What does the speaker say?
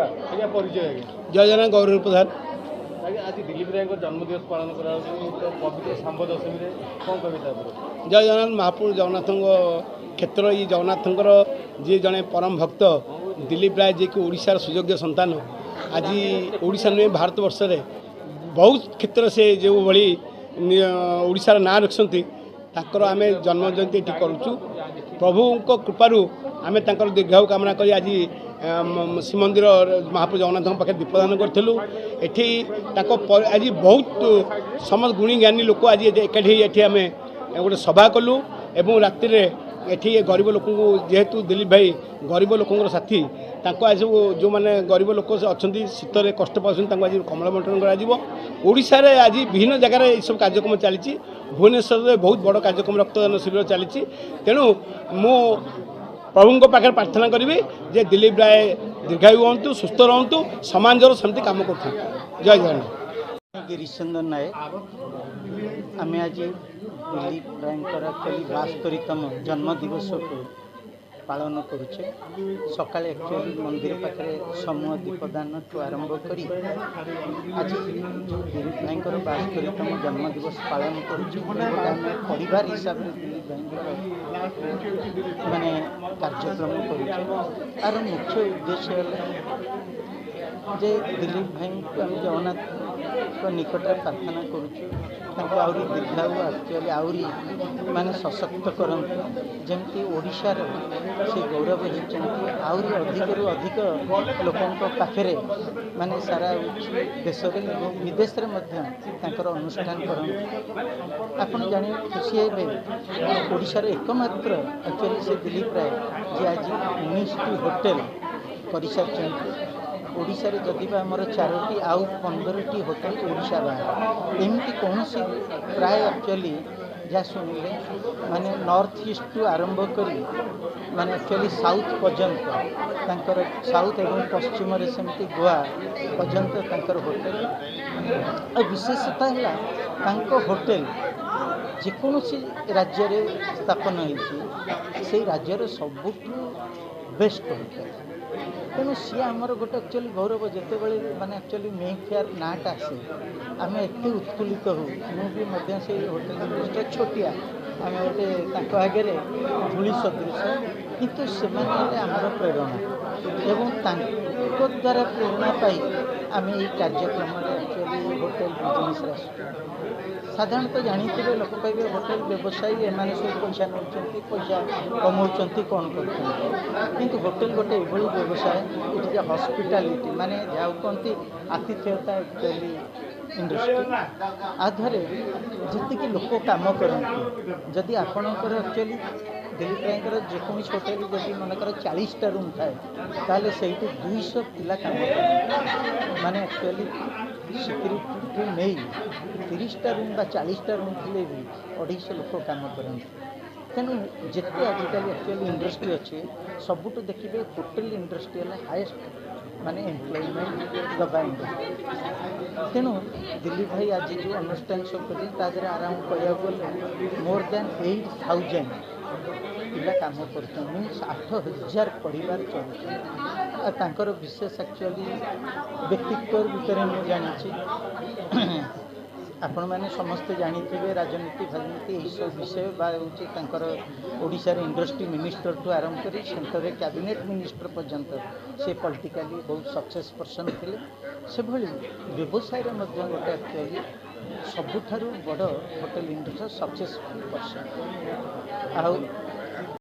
सेवा आज्ञा परिचय आज्ञा जय जगन्नाथ गौरव प्रधान। आज्ञा आज दिलीप राय जन्मदिवस पालन करा तो पवित्र सांब दशमी रे कौन कविता जय जगन्नाथ महाप्रभु जगन्नाथ क्षेत्र ये जगन्नाथ जी जड़े परम भक्त दिलीप राय जी को ओडिशार सुयोग्य संतान आज ओडिशा नुहे भारत वर्ष में बहुत क्षेत्र से जो भली ओडिशार ना रखिंट ताकर आम जन्म जयंती ये करुचु प्रभु कृपार आम दीर्घायु कामना कर आज श्रीमंदिर महाप्रभु जगन्नाथ पाखे दीपदान करूँ एटी आज बहुत समस्त गुणी ज्ञानी लोक आज एकाठी आम गोटे सभा कलु एवं राति एठी गरीब लोक जेहेतु दिलीप भाई गरीब लोकर साथी आज जो मैंने गरीब लोक अच्छा शीतर कष्ट पाँच आज कमल बंटन कर आज विभिन्न जगार सब कार्यक्रम चली भुवनेश्वर में बहुत बड़ कार्यक्रम रक्तदान शिविर चली तेणु मु प्रभु पाखे प्रार्थना करी जे दिलीप राय दीर्घायु हूँ सुस्थ रुँ समाजर सेमती कम कर। जय जगन्नाथ। गिरीश चंद्र नायक आम आज दिलीप रायकर एक्चुअली 72तम जन्मदिवस को पालन करुचे सका एक्चुअली मंदिर पाखे समूह दीपदान ठू आरंभ कर आज दिलीप रायकर 72तम जन्मदिवस पालन करुचे परिवार हिसाब से दिलीप रायकर माने कार्यक्रम करुचे आर मुख्य उद्देश्य जे दिलीप भाई को आम जगन्नाथ निकट प्रार्थना करुँ आउरी दीर्घायु एक्चुअली आउरी माने सशक्त करंतु जमती ओडिशार से गौरव होती आउरी अधिक अधिक लोकों पाखे माने सारा देश में विदेश में अनुष्ठान करंतु आपण जानी खुशी हे ओडिशार एकमात्र एक्चुअली से दिलीप राय जी आज 19टी होटेल कर ओडिशा रे जदि आमर 4टी आउ 15टी होटेल ओडिशा बाहर एमती कौन सी प्राय एक्चुअली जहाँ शुणिले माने नॉर्थ ईस्ट टू आरंभ करी माने एक्चुअली साउथ पर्यंत तांकर साउथ एवं पश्चिम रे सेमती गोवा पर्यंत तांकर होटेल और विशेषता है तांको होटेल जेकोसी राज्य रे स्थापन होती से राज्यर सबुठू बेस्ट होटेल तेणु सी आमर गोटे एक्चुअली गौरव जिते बड़े माने एक्चुअली मे फेयर नाटा आसे आम एत उत्फुल्लित हो मुझे से होटेल इंडस्ट्री छोटिया आम गोटे आगे धूली सदृश किंतु से आमर प्रेरणा एवं द्वारा प्रेरणा पाई आम ये कार्यक्रम एक्चुअली होटेल बिजनेस साधारणतः जानी लोक कहे होटेल व्यवसायी एम सब पैसा नौ पैसा कमाऊँ कौन कर होटेल गोटे ये व्यवसाय ये हॉस्पिटालिटी माने जहाँ कहती आतिथ्यता एक्चुअली इंडस्ट्री आधारे जी लोक काम करती जदि आपणकर एक्चुअली दिलीप रायकर जेकोसी होटेल जब मनकर 40टा रूम थाए ताले से 200 पिला काम माने एक्चुअली सिक्यूरीटी नहीं 30टा रूम बा 40टा रूम थे भी 250 लोक काम करते तेणु जिते आजिकल एक्चुअली इंडस्ट्री अच्छे सबुठ देखिए होटेल इंडस्ट्री हाएस्ट माने एम्प्लॉयमेंट दबा इंडस्ट्री तेणु दिलीप भाई आज जो अनुष्ठान सब कर आराम कह मोर देन 8000 पिला काम कर मीन्स 8000 परिवार चलुर विशेष एक्चुअली व्यक्तित्व भितर मुझे जानी आपण मैंने समस्ते जानी राजनीति राजनीति यही सब विषय बार ओडिशार इंडस्ट्री मिनिस्टर ठू आरंभ कर सेंटर कैबिनेट मिनिस्टर पर्यंत से पॉलिटिकली बहुत सक्सेस पर्सन थे से भली व्यवसाय गोटे एक्चुअली सबुठारु बड़ होटेल इंडस्ट्री सक्सेसफुल पर्सन